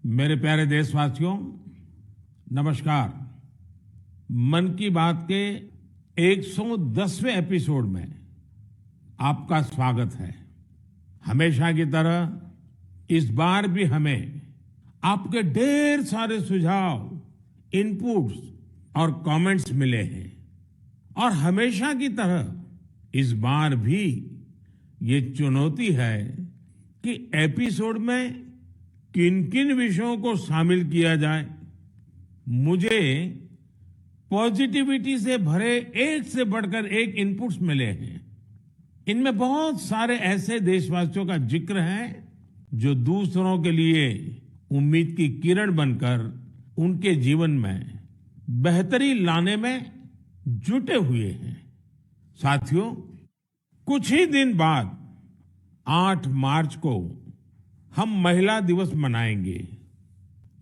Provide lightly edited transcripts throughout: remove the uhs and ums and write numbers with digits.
मेरे प्यारे देशवासियों, नमस्कार। मन की बात के 110वें एपिसोड में आपका स्वागत है। हमेशा की तरह इस बार भी हमें आपके ढेर सारे सुझाव, इनपुट्स और कमेंट्स मिले हैं और हमेशा की तरह इस बार भी ये चुनौती है कि एपिसोड में किन-किन विषयों को शामिल किया जाए। मुझे पॉजिटिविटी से भरे एक से बढ़कर एक इनपुट्स मिले हैं। इनमें बहुत सारे ऐसे देशवासियों का जिक्र है जो दूसरों के लिए उम्मीद की किरण बनकर उनके जीवन में बेहतरी लाने में जुटे हुए हैं। साथियों, कुछ ही दिन बाद 8 मार्च को हम महिला दिवस मनाएंगे।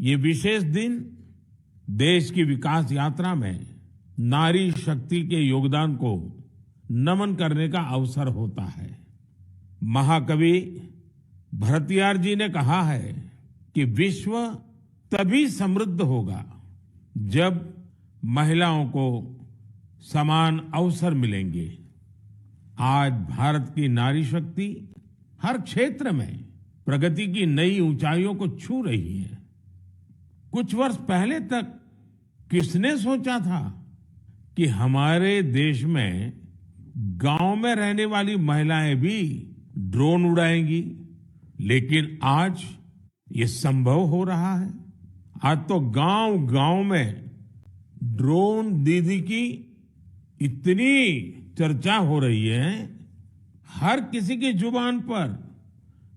ये विशेष दिन देश की विकास यात्रा में नारी शक्ति के योगदान को नमन करने का अवसर होता है। महाकवि भरतियार जी ने कहा है कि विश्व तभी समृद्ध होगा जब महिलाओं को समान अवसर मिलेंगे। आज भारत की नारी शक्ति हर क्षेत्र में प्रगति की नई ऊंचाइयों को छू रही है। कुछ वर्ष पहले तक किसने सोचा था कि हमारे देश में गांव में रहने वाली महिलाएं भी ड्रोन उड़ाएंगी, लेकिन आज ये संभव हो रहा है। आज तो गांव-गांव में ड्रोन दीदी की इतनी चर्चा हो रही है, हर किसी की जुबान पर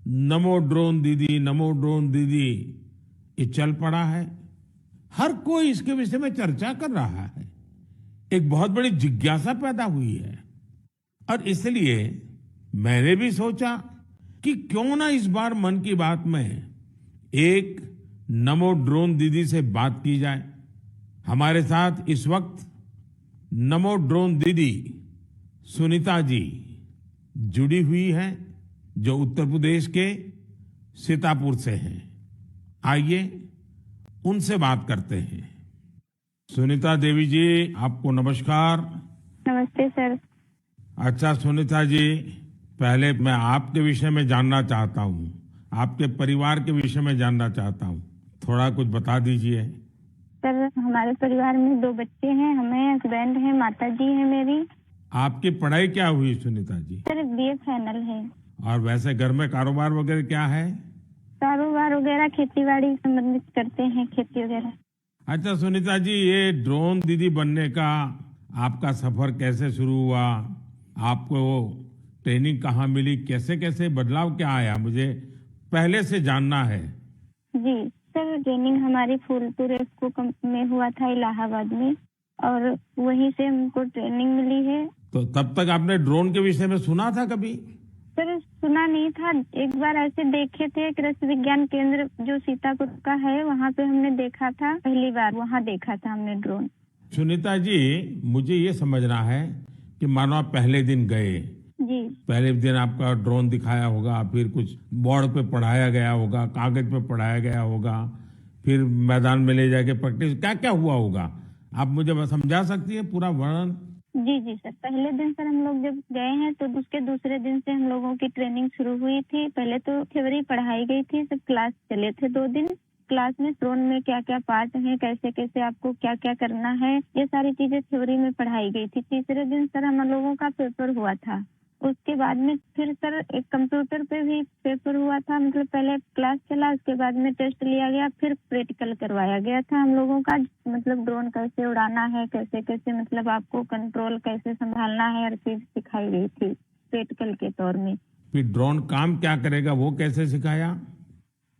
नमो ड्रोन दीदी, नमो ड्रोन दीदी ये चल पड़ा है। हर कोई इसके विषय में चर्चा कर रहा है। एक बहुत बड़ी जिज्ञासा पैदा हुई है और इसलिए मैंने भी सोचा कि क्यों ना इस बार मन की बात में एक नमो ड्रोन दीदी से बात की जाए। हमारे साथ इस वक्त नमो ड्रोन दीदी सुनीता जी जुड़ी हुई हैं, जो उत्तर प्रदेश के सीतापुर से हैं। आइए उनसे बात करते हैं। सुनीता देवी जी, आपको नमस्कार। नमस्ते सर। अच्छा सुनीता जी, पहले मैं आपके विषय में जानना चाहता हूँ, आपके परिवार के विषय में जानना चाहता हूँ। थोड़ा कुछ बता दीजिए। सर, हमारे परिवार में 2 बच्चे हैं, हमें हस्बैंड हैं, माता जी हैं मेरी। आपकी पढ़ाई क्या हुई Sunita ji? Sir, BA final है। और वैसे घर में कारोबार वगैरह क्या है? कारोबार वगैरह खेती-बाड़ी संबंधित करते हैं, खेती वगैरह। अच्छा सुनीता जी, ये ड्रोन दीदी बनने का आपका सफर कैसे शुरू हुआ? आपको ट्रेनिंग कहाँ मिली? कैसे कैसे बदलाव क्या आया? मुझे पहले से जानना है। जी सर, ट्रेनिंग हमारी फूलपुर एफको में हुआ था, इलाहाबाद में, और वहीं से हमको ट्रेनिंग मिली है। तो तब तक आपने ड्रोन के विषय में सुना था कभी? सर, सुना नहीं था। एक बार ऐसे देखे थे, कृषि विज्ञान केंद्र जो सीतापुर का है, वहाँ पे हमने देखा था। पहली बार वहाँ देखा था हमने ड्रोन। सुनीता जी, मुझे ये समझना है कि मानो आप पहले दिन गए, जी, पहले दिन आपका ड्रोन दिखाया होगा, फिर कुछ बोर्ड पे पढ़ाया गया होगा, कागज पे पढ़ाया गया होगा, फिर मैदान में ले जाके प्रैक्टिस, क्या क्या हुआ होगा? आप मुझे समझा सकती है पूरा वर्णन? जी जी सर। पहले दिन सर हम लोग जब गए हैं तो उसके दूसरे दिन से हम लोगों की ट्रेनिंग शुरू हुई थी। पहले तो थ्योरी पढ़ाई गई थी, सब क्लास चले थे 2 दिन। क्लास में ड्रोन में क्या क्या पार्ट हैं, कैसे कैसे आपको क्या क्या करना है, ये सारी चीजें थ्योरी में पढ़ाई गई थी। तीसरे दिन सर हम लोगों का पेपर हुआ था। उसके बाद में फिर सर एक कंप्यूटर पे भी पेपर हुआ था। मतलब पहले क्लास चला, उसके बाद में टेस्ट लिया गया, फिर प्रैक्टिकल करवाया गया था हम लोगों का। मतलब ड्रोन कैसे उड़ाना है, कैसे कैसे मतलब आपको कंट्रोल कैसे संभालना है, हर चीज सिखाई गई थी प्रैक्टिकल के तौर में। फिर ड्रोन काम क्या करेगा वो कैसे सिखाया?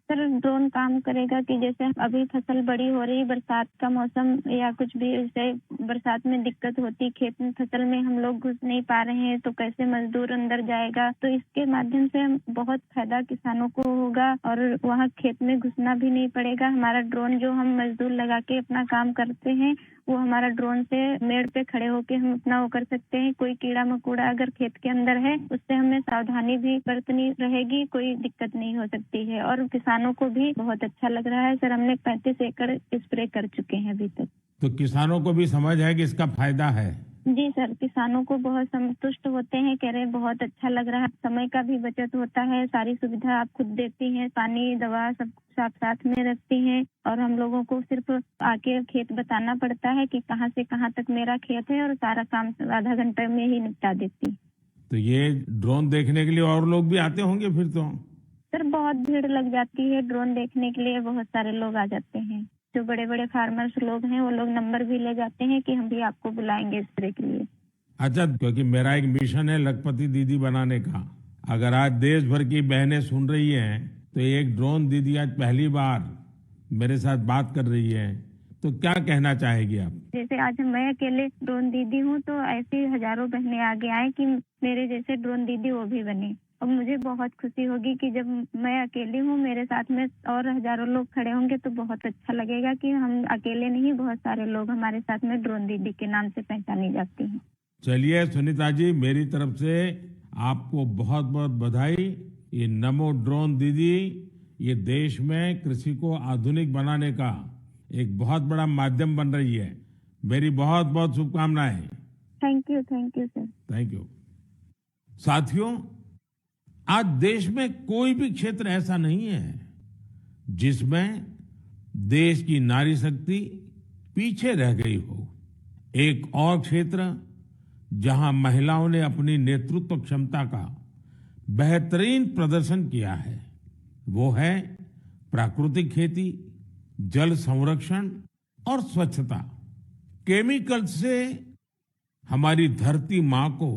सर ड्रोन काम करेगा कि जैसे अभी फसल बड़ी हो रही, बरसात का मौसम या कुछ भी, जैसे बरसात में दिक्कत होती, खेत में फसल में हम लोग घुस नहीं पा रहे हैं तो कैसे मजदूर अंदर जाएगा, तो इसके माध्यम से हम बहुत फायदा किसानों को होगा और वहाँ खेत में घुसना भी नहीं पड़ेगा। हमारा ड्रोन जो हम मजदूर लगा के अपना काम करते हैं, वो हमारा ड्रोन से मेड़ पे खड़े होके हम अपना वो कर सकते हैं। कोई कीड़ा मकोड़ा अगर खेत के अंदर है, उससे हमें सावधानी भी बरतनी रहेगी, कोई दिक्कत नहीं हो सकती है। और किसानों को भी बहुत अच्छा लग रहा है। सर हमने 35 एकड़ स्प्रे कर चुके हैं अभी तक। तो किसानों को भी समझ है कि इसका फायदा है। जी सर, किसानों को बहुत संतुष्ट होते हैं, कह रहे हैं बहुत अच्छा लग रहा है, समय का भी बचत होता है, सारी सुविधा आप खुद देती हैं, पानी दवा सब कुछ आप साथ में रखती हैं और हम लोगों को सिर्फ आके खेत बताना पड़ता है कि कहाँ से कहाँ तक मेरा खेत है और सारा काम आधा घंटे में ही निपटा देती। तो ये ड्रोन देखने के लिए और लोग भी आते होंगे फिर तो? सर बहुत भीड़ लग जाती है, ड्रोन देखने के लिए बहुत सारे लोग आ जाते हैं। जो बड़े बड़े फार्मर्स लोग हैं वो लोग नंबर भी ले जाते हैं कि हम भी आपको बुलाएंगे स्प्रे के लिए। अच्छा, क्योंकि मेरा एक मिशन है लखपति दीदी बनाने का। अगर आज देश भर की बहनें सुन रही हैं तो एक ड्रोन दीदी आज पहली बार मेरे साथ बात कर रही है, तो क्या कहना चाहेगी आप? जैसे आज मैं अकेले ड्रोन दीदी हूँ तो ऐसी हजारों बहनें आगे आए कि मेरे जैसे ड्रोन दीदी वो भी बने। और मुझे बहुत खुशी होगी कि जब मैं अकेली हूँ, मेरे साथ में और हजारों लोग खड़े होंगे तो बहुत अच्छा लगेगा कि हम अकेले नहीं, बहुत सारे लोग हमारे साथ में ड्रोन दीदी के नाम से पहचानी जाती हैं। चलिए सुनीता जी, मेरी तरफ से आपको बहुत बहुत बधाई। ये नमो ड्रोन दीदी ये देश में कृषि को आधुनिक बनाने का एक बहुत बड़ा माध्यम बन रही है। मेरी बहुत बहुत शुभकामनाएं। Thank you sir. Thank you. साथियों, आज देश में कोई भी क्षेत्र ऐसा नहीं है जिसमें देश की नारी शक्ति पीछे रह गई हो। एक और क्षेत्र जहां महिलाओं ने अपनी नेतृत्व क्षमता का बेहतरीन प्रदर्शन किया है वो है प्राकृतिक खेती, जल संरक्षण और स्वच्छता। केमिकल से हमारी धरती माँ को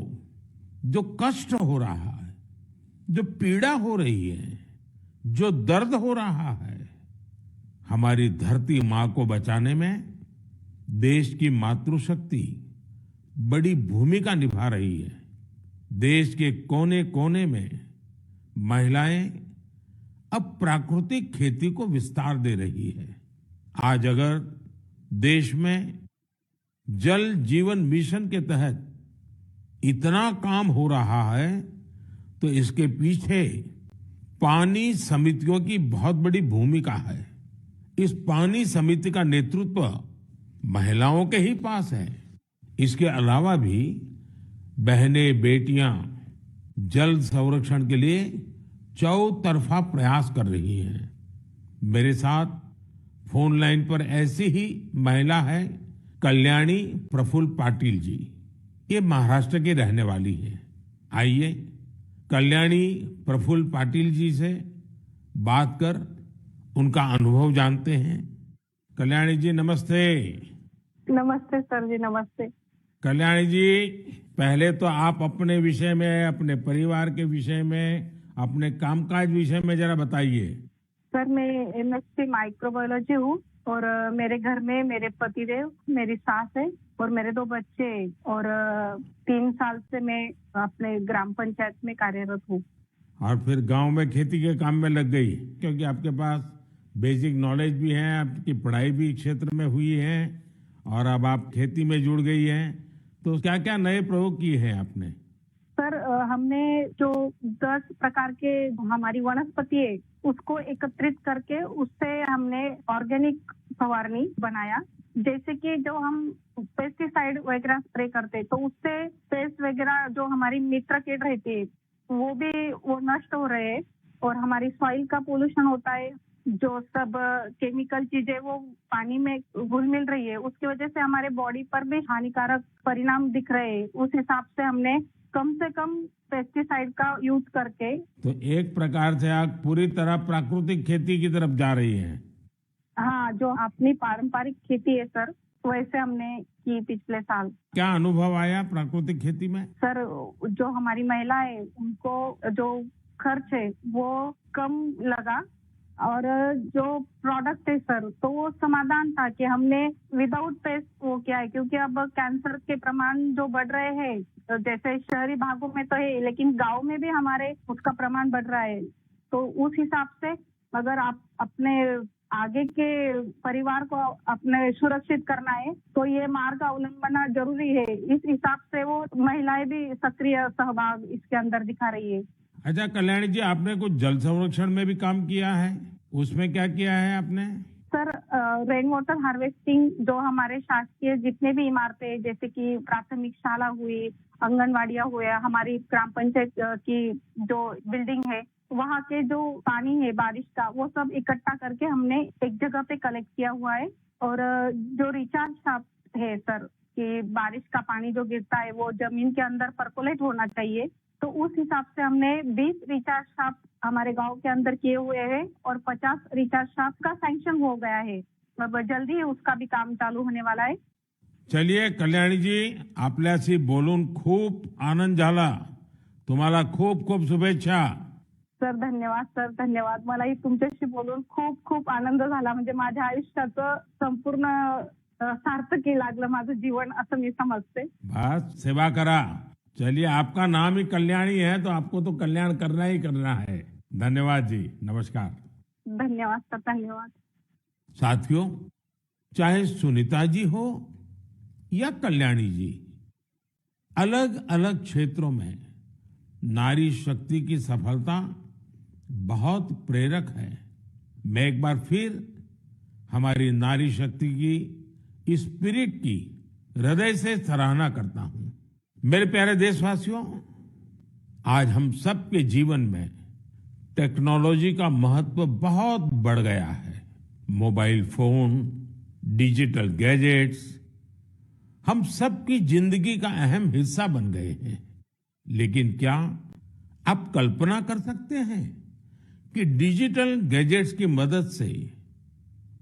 जो कष्ट हो रहा है, जो पीड़ा हो रही है, जो दर्द हो रहा है, हमारी धरती माँ को बचाने में देश की मातृशक्ति बड़ी भूमिका निभा रही है। देश के कोने कोने में महिलाएं अब प्राकृतिक खेती को विस्तार दे रही है। आज अगर देश में जल जीवन मिशन के तहत इतना काम हो रहा है तो इसके पीछे पानी समितियों की बहुत बड़ी भूमिका है। इस पानी समिति का नेतृत्व महिलाओं के ही पास है। इसके अलावा भी बहनें बेटियां जल संरक्षण के लिए चौतरफा प्रयास कर रही हैं। मेरे साथ फोन लाइन पर ऐसी ही महिला है कल्याणी प्रफुल्ल पाटिल जी। ये महाराष्ट्र की रहने वाली है। आइए कल्याणी प्रफुल्ल पाटिल जी से बात कर उनका अनुभव जानते हैं। कल्याणी जी नमस्ते। नमस्ते सर जी, नमस्ते। कल्याणी जी, पहले तो आप अपने विषय में, अपने परिवार के विषय में, अपने कामकाज विषय में जरा बताइए। सर मैं एमएससी माइक्रोबायोलॉजी हूँ और मेरे घर में मेरे पतिदेव, मेरी सास है और मेरे 2 बच्चे और 3 साल से मैं अपने ग्राम पंचायत में कार्यरत हूँ। और फिर गांव में खेती के काम में लग गई, क्योंकि आपके पास बेसिक नॉलेज भी है, आपकी पढ़ाई भी क्षेत्र में हुई है और अब आप खेती में जुड़ गई हैं। तो क्या क्या नए प्रयोग किए हैं आपने? सर हमने जो 10 प्रकार के हमारी वनस्पति है उसको एकत्रित करके उससे हमने ऑर्गेनिक फवारनी बनाया। जैसे कि जो हम पेस्टिसाइड वगैरह स्प्रे करते तो उससे पेस्ट वगैरह जो हमारी मित्र कीट रहती है वो नष्ट हो रहे हैं और हमारी सॉइल का पोल्यूशन होता है। जो सब केमिकल चीजें वो पानी में घुल मिल रही है उसकी वजह से हमारे बॉडी पर भी हानिकारक परिणाम दिख रहे हैं। उस हिसाब से हमने कम से कम पेस्टिसाइड का यूज करके, तो एक प्रकार से आप पूरी तरह प्राकृतिक खेती की तरफ जा रही हैं। हाँ, जो अपनी पारंपरिक खेती है सर वैसे हमने की पिछले साल। क्या अनुभव आया प्राकृतिक खेती में? सर जो हमारी महिला है उनको जो खर्च है वो कम लगा और जो प्रोडक्ट है सर, तो वो समाधान था कि हमने विदाउट पेस्ट वो किया है, क्योंकि अब कैंसर के प्रमाण जो बढ़ रहे हैं, तो जैसे शहरी भागों में तो है, लेकिन गांव में भी हमारे उसका प्रमाण बढ़ रहा है। तो उस हिसाब से अगर आप अपने आगे के परिवार को अपने सुरक्षित करना है तो ये मार्ग अवलंबना जरूरी है। इस हिसाब से वो महिलाएं भी सक्रिय सहभाग इसके अंदर दिखा रही है। अच्छा कल्याणी जी, आपने कुछ जल संरक्षण में भी काम किया है, उसमें क्या किया है आपने? सर, रेन वाटर हार्वेस्टिंग जो हमारे शासकीय जितने भी इमारतें, जैसे कि प्राथमिक शाला हुई, आंगनवाड़ियाँ हुआ, हमारी ग्राम पंचायत की जो बिल्डिंग है, वहाँ के जो पानी है बारिश का, वो सब इकट्ठा करके हमने एक जगह पे कलेक्ट किया हुआ है। और जो रिचार्ज शाफ्ट है सर, कि बारिश का पानी जो गिरता है वो जमीन के अंदर पर्कोलेट होना चाहिए, तो उस हिसाब से हमने 20 रिचार्ज शाफ्ट हमारे गांव के अंदर किए हुए हैं और 50 रिचार्ज शाफ्ट का सैंक्शन हो गया है। अब जल्दी ही उसका भी काम चालू होने वाला है। चलिए कल्याणी जी, आपल्याशी बोलून खूप आनंद झाला. तुम्हाला खूप खूप शुभेच्छा. सर धन्यवाद, सर धन्यवाद. मलाही तुमच्याशी बोलून खूप खूप आनंद झाला. म्हणजे माझ्या आयुष्याचं संपूर्ण सार्थकी लागलं माझं जीवन, असं मी समजते. बस सेवा करा. चलिए, आपका नाम ही कल्याणी है तो आपको तो कल्याण करना ही करना है. धन्यवाद जी, नमस्कार. धन्यवाद सर, धन्यवाद. साथियों, चाहे सुनीता जी हो या कल्याणी जी, अलग अलग क्षेत्रों में नारी शक्ति की सफलता बहुत प्रेरक है. मैं एक बार फिर हमारी नारी शक्ति की इस स्पिरिट की हृदय से सराहना करता हूं. मेरे प्यारे देशवासियों, आज हम सबके जीवन में टेक्नोलॉजी का महत्व बहुत बढ़ गया है. मोबाइल फोन, डिजिटल गैजेट्स हम सबकी जिंदगी का अहम हिस्सा बन गए हैं. लेकिन क्या आप कल्पना कर सकते हैं कि डिजिटल गैजेट्स की मदद से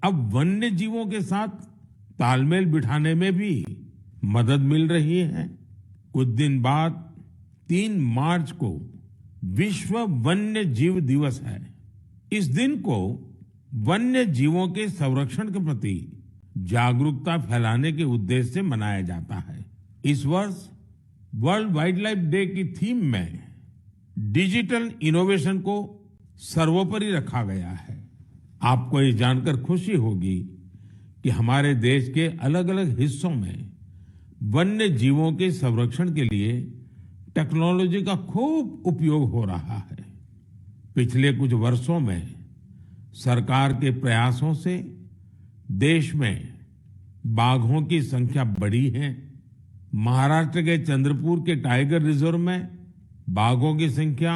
अब वन्य जीवों के साथ तालमेल बिठाने में भी मदद मिल रही है. कुछ दिन बाद 3 मार्च को विश्व वन्य जीव दिवस है. इस दिन को वन्य जीवों के संरक्षण के प्रति जागरूकता फैलाने के उद्देश्य से मनाया जाता है. इस वर्ष वर्ल्ड वाइल्ड लाइफ डे की थीम में डिजिटल इनोवेशन को सर्वोपरि रखा गया है. आपको ये जानकर खुशी होगी कि हमारे देश के अलग अलग हिस्सों में वन्य जीवों के संरक्षण के लिए टेक्नोलॉजी का खूब उपयोग हो रहा है. पिछले कुछ वर्षों में सरकार के प्रयासों से देश में बाघों की संख्या बढ़ी है. महाराष्ट्र के चंद्रपुर के टाइगर रिजर्व में बाघों की संख्या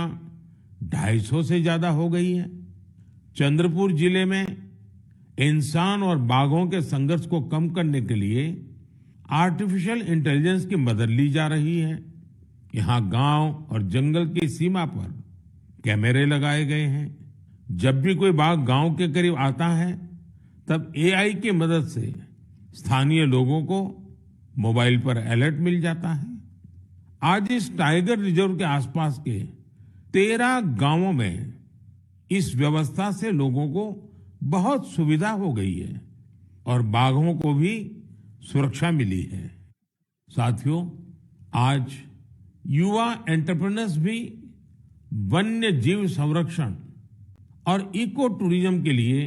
250 से ज्यादा हो गई है. चंद्रपुर जिले में इंसान और बाघों के संघर्ष को कम करने के लिए आर्टिफिशियल इंटेलिजेंस की मदद ली जा रही है. यहाँ गांव और जंगल की सीमा पर कैमरे लगाए गए हैं. जब भी कोई बाघ गांव के करीब आता है तब एआई की मदद से स्थानीय लोगों को मोबाइल पर अलर्ट मिल जाता है. आज इस टाइगर रिजर्व के आसपास के 13 गांवों में इस व्यवस्था से लोगों को बहुत सुविधा हो गई है और बाघों को भी सुरक्षा मिली है. साथियों, आज युवा एंटरप्रेन्योर्स भी वन्य जीव संरक्षण और इको टूरिज्म के लिए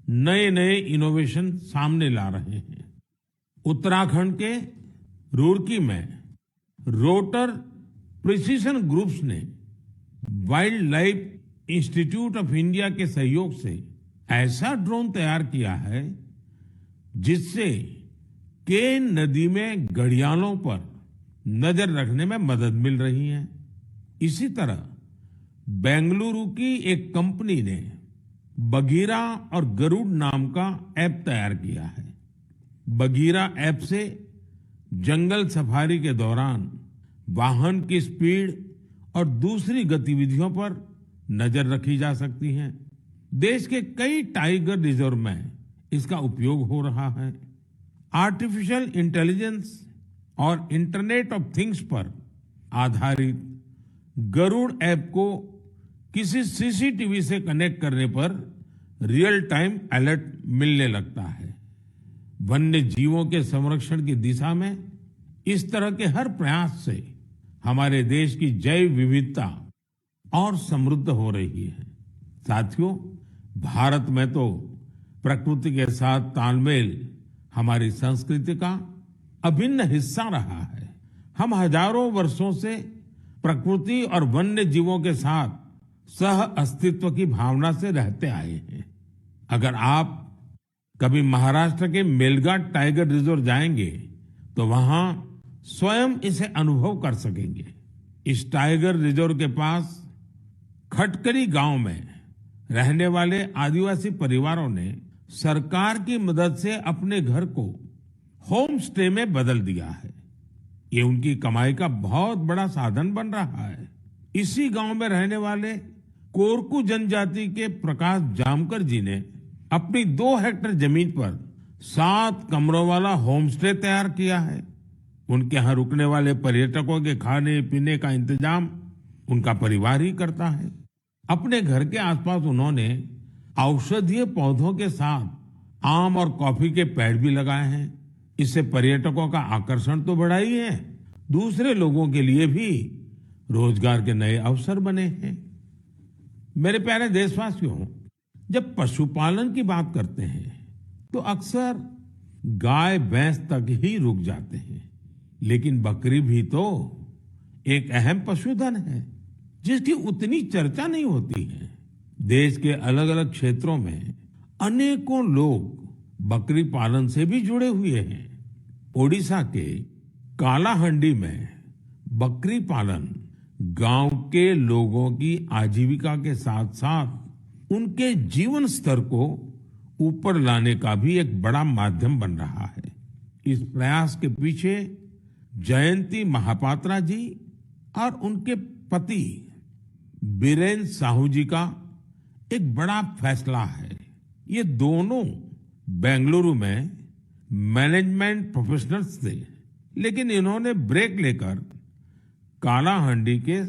नए नए इनोवेशन सामने ला रहे हैं. उत्तराखंड के रुड़की में रोटर प्रिसीजन ग्रुप्स ने wild life institute of India के सहयोग से ऐसा ड्रोन तैयार किया है जिससे केन नदी में घड़ियालों पर नजर रखने में मदद मिल रही है. इसी तरह बेंगलुरु की एक कंपनी ने बगीरा और गरुड़ नाम का ऐप तैयार किया है. बगीरा ऐप से जंगल सफारी के दौरान वाहन की स्पीड और दूसरी गतिविधियों पर नजर रखी जा सकती है. देश के कई टाइगर रिजर्व में इसका उपयोग हो रहा है. आर्टिफिशियल इंटेलिजेंस और इंटरनेट ऑफ थिंग्स पर आधारित गरुड़ ऐप को किसी सीसीटीवी से कनेक्ट करने पर रियल टाइम अलर्ट मिलने लगता है। वन्य जीवों के संरक्षण की दिशा में इस तरह के हर प्रयास से हमारे देश की जैव विविधता और समृद्ध हो रही है। साथियों, भारत में तो प्रकृति के साथ तालमेल हमारी संस्कृति का अभिन्न हिस्सा रहा है। हम हजारों वर्षों से प्रकृति और वन्य जीवों के साथ सह अस्तित्व की भावना से रहते आए हैं। अगर आप कभी महाराष्ट्र के मेलघाट टाइगर रिजर्व जाएंगे तो वहां स्वयं इसे अनुभव कर सकेंगे। इस टाइगर रिजर्व के पास खटकली गांव में रहने वाले आदिवासी परिवारों ने सरकार की मदद से अपने घर को होम स्टे में बदल दिया है। ये उनकी कमाई का बहुत बड़ा साधन बन रहा है। इसी गांव में रहने वाले कोरकू जनजाति के प्रकाश जामकर जी ने अपनी 2 हेक्टेयर जमीन पर 7 कमरों वाला होम स्टे तैयार किया है। उनके यहाँ रुकने वाले पर्यटकों के खाने पीने का इंतजाम उनका परिवार ही करता है। अपने घर के आसपास उन्होंने औषधीय पौधों के साथ आम और कॉफी के पेड़ भी लगाए हैं। इससे पर्यटकों का आकर्षण तो बढ़ा ही है, दूसरे लोगों के लिए भी रोजगार के नए अवसर बने हैं। मेरे प्यारे देशवासियों, जब पशुपालन की बात करते हैं तो अक्सर गाय भैंस तक ही रुक जाते हैं, लेकिन बकरी भी तो एक अहम पशुधन है जिसकी उतनी चर्चा नहीं होती है। देश के अलग अलग क्षेत्रों में अनेकों लोग बकरी पालन से भी जुड़े हुए हैं। ओडिशा के कालाहंडी में बकरी पालन गांव के लोगों की आजीविका के साथ साथ उनके जीवन स्तर को ऊपर लाने का भी एक बड़ा माध्यम बन रहा है। इस प्रयास के पीछे जयंती महापात्रा जी और उनके पति बीरेन साहू जी का एक बड़ा फैसला है। ये दोनों बेंगलुरु में मैनेजमेंट प्रोफेशनल्स थे, लेकिन इन्होंने ब्रेक लेकर कालाहंडी के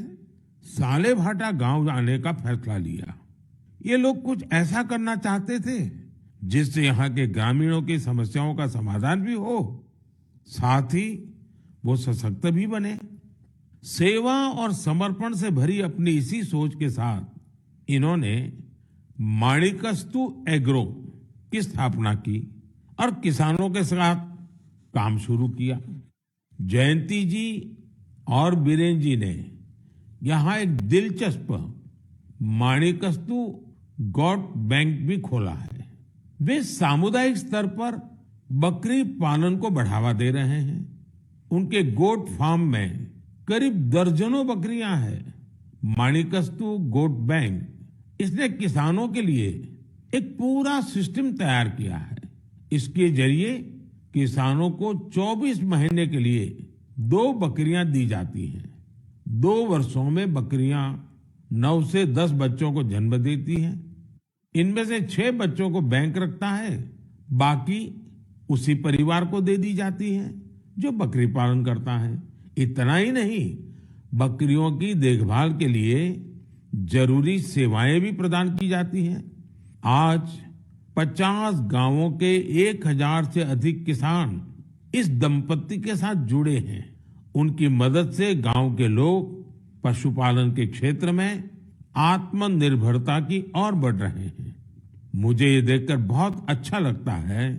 सालेभाटा गांव जाने का फैसला लिया। ये लोग कुछ ऐसा करना चाहते थे जिससे यहाँ के ग्रामीणों की समस्याओं का समाधान भी हो, साथ ही वो सशक्त भी बने। सेवा और समर्पण से भरी अपनी इसी सोच के साथ इन्होंने माणिकस्तु एग्रो की स्थापना की और किसानों के साथ काम शुरू किया। जयंती जी और बीरेन जी ने यहाँ एक दिलचस्प माणिकस्तु गोट बैंक भी खोला है। वे सामुदायिक स्तर पर बकरी पालन को बढ़ावा दे रहे हैं। उनके गोट फार्म में करीब दर्जनों बकरियां हैं। माणिकस्तु गोट बैंक इसने किसानों के लिए एक पूरा सिस्टम तैयार किया है। इसके जरिए किसानों को 24 महीने के लिए 2 बकरियां दी जाती हैं। 2 वर्षों में बकरियां 9 से 10 बच्चों को जन्म देती हैं। इनमें से 6 बच्चों को बैंक रखता है, बाकी उसी परिवार को दे दी जाती है जो बकरी पालन करता है। इतना ही नहीं, बकरियों की देखभाल के लिए जरूरी सेवाएं भी प्रदान की जाती हैं। आज 50 गांवों के 1000 से अधिक किसान इस दंपत्ति के साथ जुड़े हैं। उनकी मदद से गांव के लोग पशुपालन के क्षेत्र में आत्मनिर्भरता की ओर बढ़ रहे हैं। मुझे ये देखकर बहुत अच्छा लगता है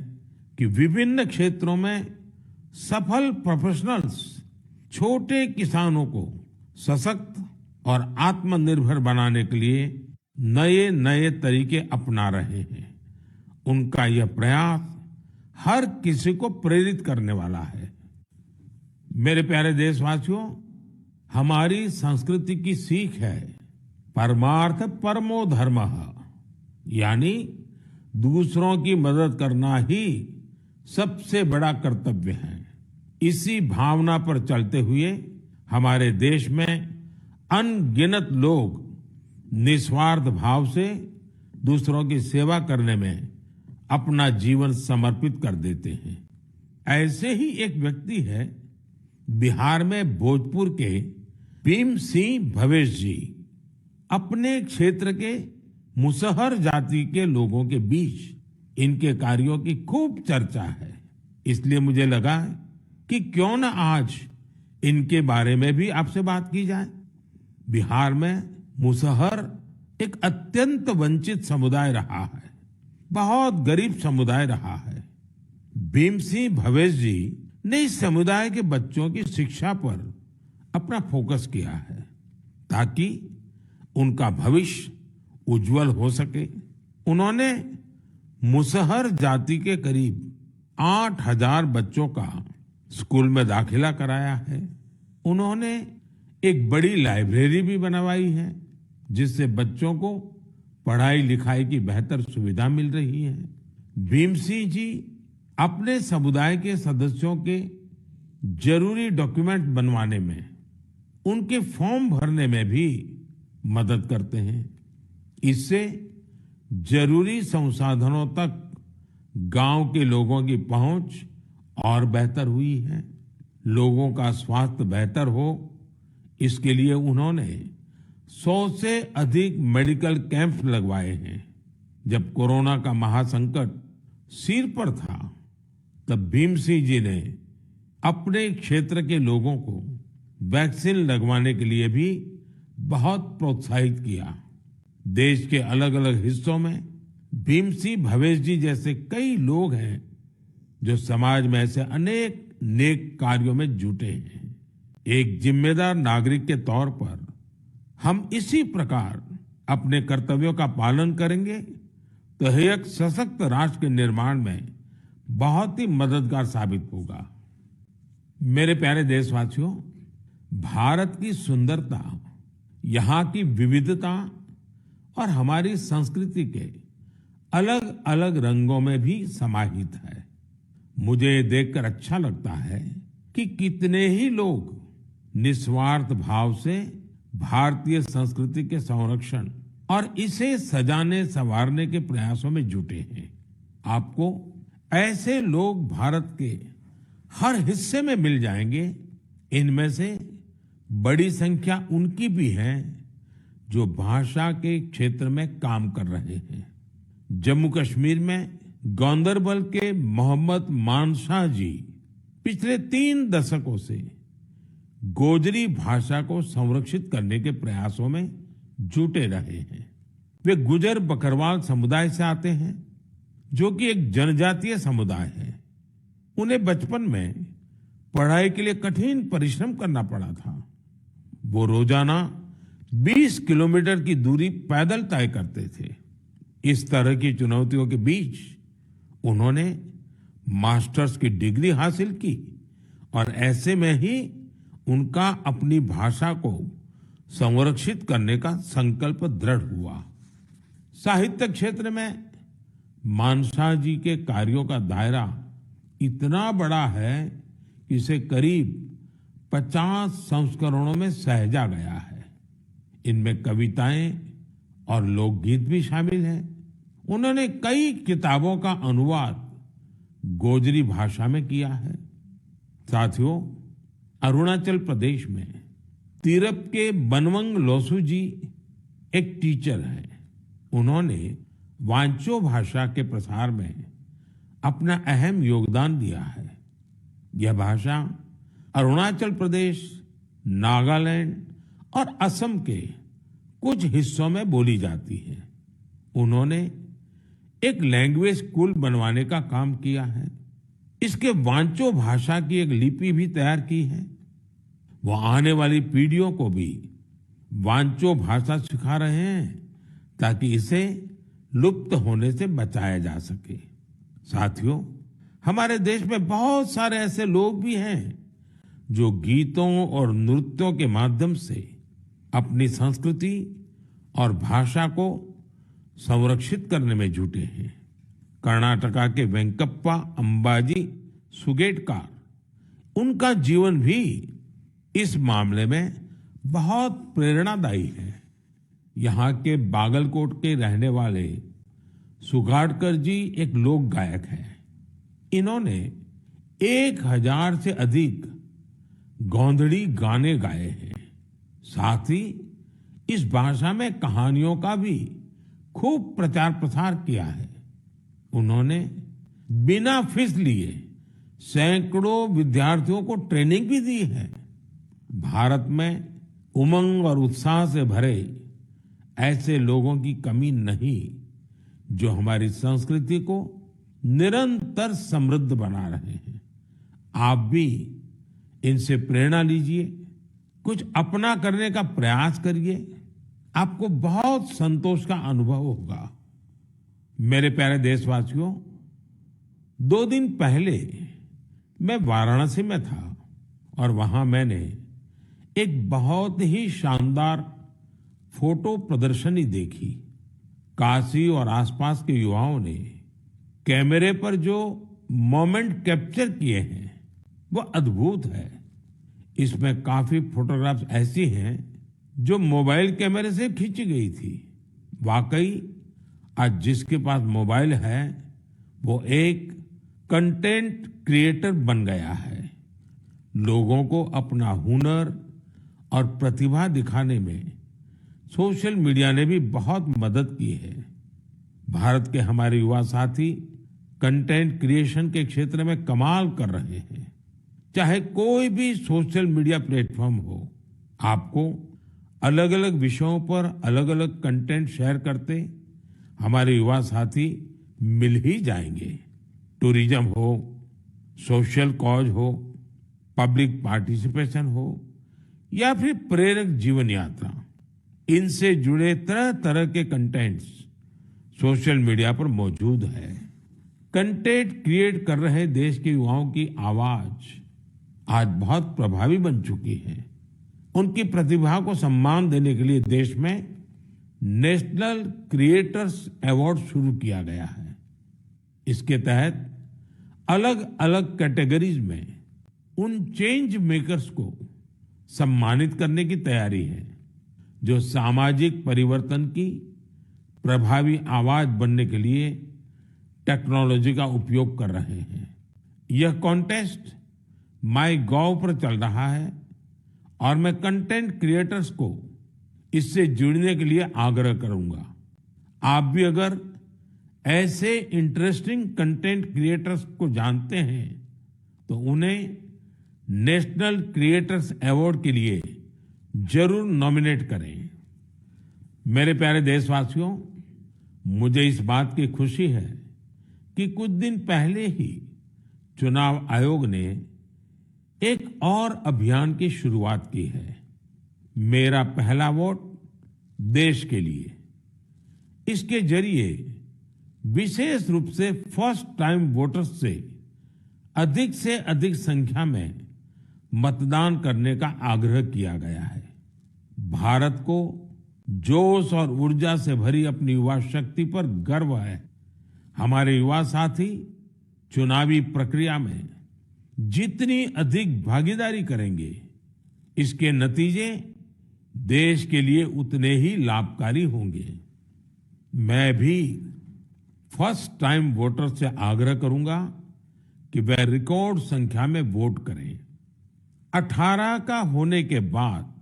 कि विभिन्न क्षेत्रों में सफल प्रोफेशनल्स छोटे किसानों को सशक्त और आत्मनिर्भर बनाने के लिए नए नए तरीके अपना रहे हैं। उनका यह प्रयास हर किसी को प्रेरित करने वाला है। मेरे प्यारे देशवासियों, हमारी संस्कृति की सीख है परमार्थ परमो धर्मः, यानी दूसरों की मदद करना ही सबसे बड़ा कर्तव्य है। इसी भावना पर चलते हुए हमारे देश में अनगिनत लोग निस्वार्थ भाव से दूसरों की सेवा करने में अपना जीवन समर्पित कर देते हैं। ऐसे ही एक व्यक्ति है बिहार में भोजपुर के भीम सिंह भवेश जी। अपने क्षेत्र के मुसहर जाति के लोगों के बीच इनके कार्यों की खूब चर्चा है। इसलिए मुझे लगा कि क्यों न आज इनके बारे में भी आपसे बात की जाए। बिहार में मुसहर एक अत्यंत वंचित समुदाय रहा है, बहुत गरीब समुदाय रहा है। भीम सिंह भवेश जी ने इस समुदाय के बच्चों की शिक्षा पर अपना फोकस किया है ताकि उनका भविष्य उज्जवल हो सके। उन्होंने मुसहर जाति के करीब 8,000 बच्चों का स्कूल में दाखिला कराया है। उन्होंने एक बड़ी लाइब्रेरी भी बनवाई है जिससे बच्चों को पढ़ाई लिखाई की बेहतर सुविधा मिल रही है। भीम सिंह जी अपने समुदाय के सदस्यों के जरूरी डॉक्यूमेंट बनवाने में, उनके फॉर्म भरने में भी मदद करते हैं। इससे जरूरी संसाधनों तक गांव के लोगों की पहुंच और बेहतर हुई है। लोगों का स्वास्थ्य बेहतर हो, इसके लिए उन्होंने 100 से अधिक मेडिकल कैंप लगवाए हैं। जब कोरोना का महासंकट सिर पर था, तब भीम सिंह जी ने अपने क्षेत्र के लोगों को वैक्सीन लगवाने के लिए भी बहुत प्रोत्साहित किया। देश के अलग अलग हिस्सों में भीम सिंह भवेश जी जैसे कई लोग हैं जो समाज में ऐसे अनेक नेक कार्यों में जुटे हैं। एक जिम्मेदार नागरिक के तौर पर हम इसी प्रकार अपने कर्तव्यों का पालन करेंगे तो यह एक सशक्त राष्ट्र के निर्माण में बहुत ही मददगार साबित होगा। मेरे प्यारे देशवासियों, भारत की सुंदरता, यहाँ की विविधता और हमारी संस्कृति के अलग अलग रंगों में भी समाहित है। मुझे ये देखकर अच्छा लगता है कि कितने ही लोग निस्वार्थ भाव से भारतीय संस्कृति के संरक्षण और इसे सजाने संवारने के प्रयासों में जुटे हैं। आपको ऐसे लोग भारत के हर हिस्से में मिल जाएंगे। इनमें से बड़ी संख्या उनकी भी है जो भाषा के क्षेत्र में काम कर रहे हैं। जम्मू कश्मीर में गांदरबल के मोहम्मद मानशाह जी पिछले 3 दशकों से गोजरी भाषा को संरक्षित करने के प्रयासों में जुटे रहे हैं। वे गुजर बकरवाल समुदाय से आते हैं जो कि एक जनजातीय समुदाय है। उन्हें बचपन में पढ़ाई के लिए कठिन परिश्रम करना पड़ा था। वो रोजाना 20 किलोमीटर की दूरी पैदल तय करते थे। इस तरह की चुनौतियों के बीच उन्होंने मास्टर्स की डिग्री हासिल की और ऐसे में ही उनका अपनी भाषा को संरक्षित करने का संकल्प दृढ़ हुआ। साहित्य क्षेत्र में मानशाह जी के कार्यों का दायरा इतना बड़ा है कि इसे करीब 50 संस्करणों में सहेजा गया है। इनमें कविताएं और लोकगीत भी शामिल हैं। उन्होंने कई किताबों का अनुवाद गोजरी भाषा में किया है। साथियों, अरुणाचल प्रदेश में तिरप के बनवंग लोसू जी एक टीचर हैं। उन्होंने वांचो भाषा के प्रसार में अपना अहम योगदान दिया है। यह भाषा अरुणाचल प्रदेश, नागालैंड और असम के कुछ हिस्सों में बोली जाती है। उन्होंने एक लैंग्वेज स्कूल बनवाने का काम किया है। इसके वांचो भाषा की एक लिपि भी तैयार की है। वो आने वाली पीढ़ियों को भी वांचो भाषा सिखा रहे हैं ताकि इसे लुप्त होने से बचाया जा सके। साथियों, हमारे देश में बहुत सारे ऐसे लोग भी हैं जो गीतों और नृत्यों के माध्यम से अपनी संस्कृति और भाषा को संरक्षित करने में जुटे हैं। कर्नाटका के वेंकप्पा अंबाजी सुगेटकार, उनका जीवन भी इस मामले में बहुत प्रेरणादायी है। यहाँ के बागलकोट के रहने वाले सुगाटकर जी एक लोक गायक हैं। इन्होंने 1000 से अधिक गोंधड़ी गाने गाए हैं। साथ ही इस भाषा में कहानियों का भी खूब प्रचार प्रसार किया है। उन्होंने बिना फीस लिए सैकड़ों विद्यार्थियों को ट्रेनिंग भी दी है। भारत में उमंग और उत्साह से भरे ऐसे लोगों की कमी नहीं, जो हमारी संस्कृति को निरंतर समृद्ध बना रहे हैं। आप भी इनसे प्रेरणा लीजिए, कुछ अपना करने का प्रयास करिए, आपको बहुत संतोष का अनुभव होगा। मेरे प्यारे देशवासियों, 2 दिन पहले मैं वाराणसी में था और वहां मैंने एक बहुत ही शानदार फोटो प्रदर्शनी देखी। काशी और आसपास के युवाओं ने कैमरे पर जो मोमेंट कैप्चर किए हैं वो अद्भुत है। इसमें काफी फोटोग्राफ्स ऐसी हैं जो मोबाइल कैमरे से खींची गई थी। वाकई आज जिसके पास मोबाइल है वो एक कंटेंट क्रिएटर बन गया है। लोगों को अपना हुनर और प्रतिभा दिखाने में सोशल मीडिया ने भी बहुत मदद की है। भारत के हमारे युवा साथी कंटेंट क्रिएशन के क्षेत्र में कमाल कर रहे हैं। चाहे कोई भी सोशल मीडिया प्लेटफॉर्म हो, आपको अलग अलग विषयों पर अलग अलग कंटेंट शेयर करते हमारे युवा साथी मिल ही जाएंगे। टूरिज्म हो, सोशल कॉज हो, पब्लिक पार्टिसिपेशन हो या फिर प्रेरक जीवन यात्रा, इनसे जुड़े तरह तरह के कंटेंट्स सोशल मीडिया पर मौजूद है। कंटेंट क्रिएट कर रहे देश के युवाओं की आवाज आज बहुत प्रभावी बन चुकी है। उनकी प्रतिभा को सम्मान देने के लिए देश में नेशनल क्रिएटर्स अवार्ड शुरू किया गया है। इसके तहत अलग अलग कैटेगरीज में उन चेंज मेकर्स को सम्मानित करने की तैयारी है जो सामाजिक परिवर्तन की प्रभावी आवाज बनने के लिए टेक्नोलॉजी का उपयोग कर रहे हैं। यह कॉन्टेस्ट माईगॉव पर चल रहा है और मैं कंटेंट क्रिएटर्स को इससे जुड़ने के लिए आग्रह करूंगा। आप भी अगर ऐसे इंटरेस्टिंग कंटेंट क्रिएटर्स को जानते हैं तो उन्हें नेशनल क्रिएटर्स अवार्ड के लिए जरूर नॉमिनेट करें। मेरे प्यारे देशवासियों, मुझे इस बात की खुशी है कि कुछ दिन पहले ही चुनाव आयोग ने एक और अभियान की शुरुआत की है, मेरा पहला वोट देश के लिए। इसके जरिए विशेष रूप से फर्स्ट टाइम वोटर्स से अधिक संख्या में मतदान करने का आग्रह किया गया है। भारत को जोश और ऊर्जा से भरी अपनी युवा शक्ति पर गर्व है। हमारे युवा साथी चुनावी प्रक्रिया में जितनी अधिक भागीदारी करेंगे, इसके नतीजे देश के लिए उतने ही लाभकारी होंगे। मैं भी फर्स्ट टाइम वोटर से आग्रह करूंगा कि वह रिकॉर्ड संख्या में वोट करें। 18 का होने के बाद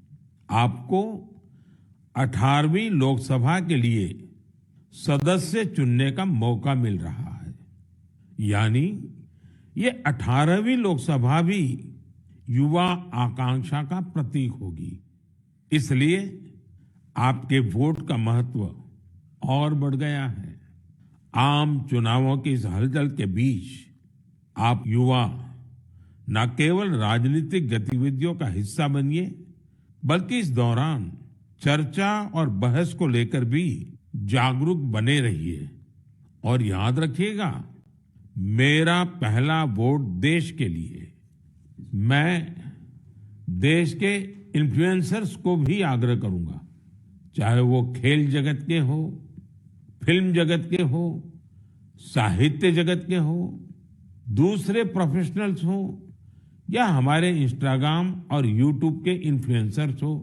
आपको 18वीं लोकसभा के लिए सदस्य चुनने का मौका मिल रहा है। यानी ये 18वीं लोकसभा भी युवा आकांक्षा का प्रतीक होगी। इसलिए आपके वोट का महत्व और बढ़ गया है। आम चुनावों की इस हलचल के बीच आप युवा न केवल राजनीतिक गतिविधियों का हिस्सा बनिए, बल्कि इस दौरान चर्चा और बहस को लेकर भी जागरूक बने रहिए। और याद रखिएगा, मेरा पहला वोट देश के लिए। मैं देश के इन्फ्लुएंसर्स को भी आग्रह करूंगा, चाहे वो खेल जगत के हो, फिल्म जगत के हो, साहित्य जगत के हो, दूसरे प्रोफेशनल्स हो या हमारे इंस्टाग्राम और यूट्यूब के इन्फ्लुएंसर्स हो,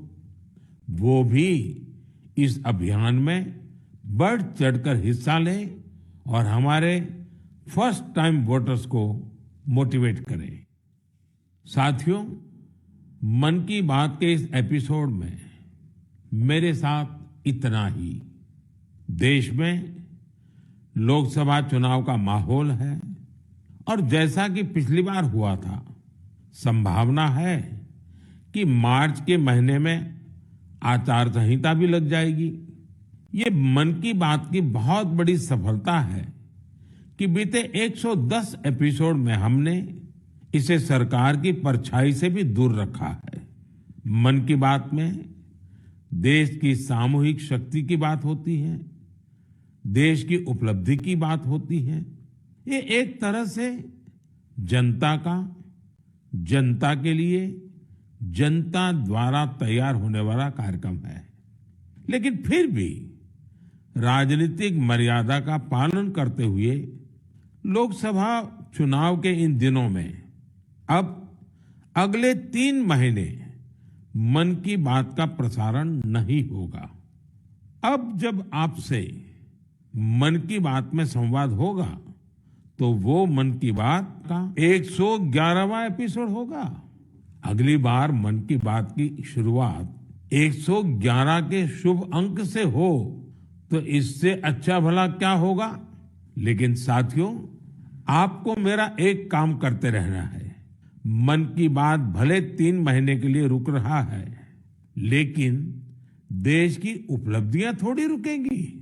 वो भी इस अभियान में बढ़ चढ़कर हिस्सा लें और हमारे फर्स्ट टाइम वोटर्स को मोटिवेट करें। साथियों, मन की बात के इस एपिसोड में मेरे साथ इतना ही। देश में लोकसभा चुनाव का माहौल है और जैसा कि पिछली बार हुआ था, संभावना है कि मार्च के महीने में आचार संहिता भी लग जाएगी। ये मन की बात की बहुत बड़ी सफलता है कि बीते 110 एपिसोड में हमने इसे सरकार की परछाई से भी दूर रखा है। मन की बात में देश की सामूहिक शक्ति की बात होती है, देश की उपलब्धि की बात होती है। ये एक तरह से जनता का, जनता के लिए, जनता द्वारा तैयार होने वाला कार्यक्रम है। लेकिन फिर भी राजनीतिक मर्यादा का पालन करते हुए लोकसभा चुनाव के इन दिनों में अब अगले 3 महीने मन की बात का प्रसारण नहीं होगा। अब जब आपसे मन की बात में संवाद होगा तो वो मन की बात का 111वां एपिसोड होगा। अगली बार मन की बात की शुरुआत 111 के शुभ अंक से हो तो इससे अच्छा भला क्या होगा। लेकिन साथियों, आपको मेरा एक काम करते रहना है। मन की बात भले 3 महीने के लिए रुक रहा है, लेकिन देश की उपलब्धियां थोड़ी रुकेंगी।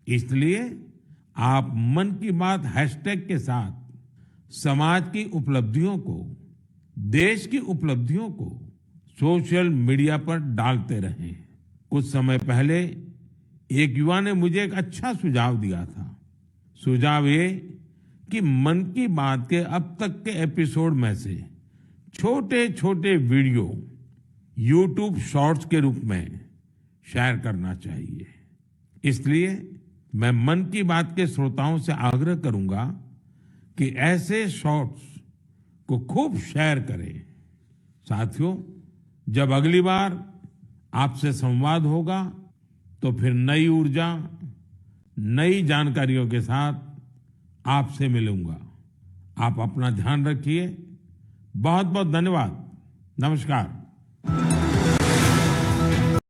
इसलिए आप मन की बात हैशटैग के साथ समाज की उपलब्धियों को, देश की उपलब्धियों को सोशल मीडिया पर डालते रहें। कुछ समय पहले एक युवा ने मुझे एक अच्छा सुझाव दिया था। सुझाव ये कि मन की बात के अब तक के एपिसोड में से छोटे छोटे वीडियो YouTube शॉर्ट्स के रूप में शेयर करना चाहिए। इसलिए मैं मन की बात के श्रोताओं से आग्रह करूंगा कि ऐसे शॉर्ट्स को खूब शेयर करें। साथियों, जब अगली बार आपसे संवाद होगा तो फिर नई ऊर्जा, नई जानकारियों के साथ आपसे मिलूंगा। आप अपना ध्यान रखिए। बहुत बहुत धन्यवाद। नमस्कार।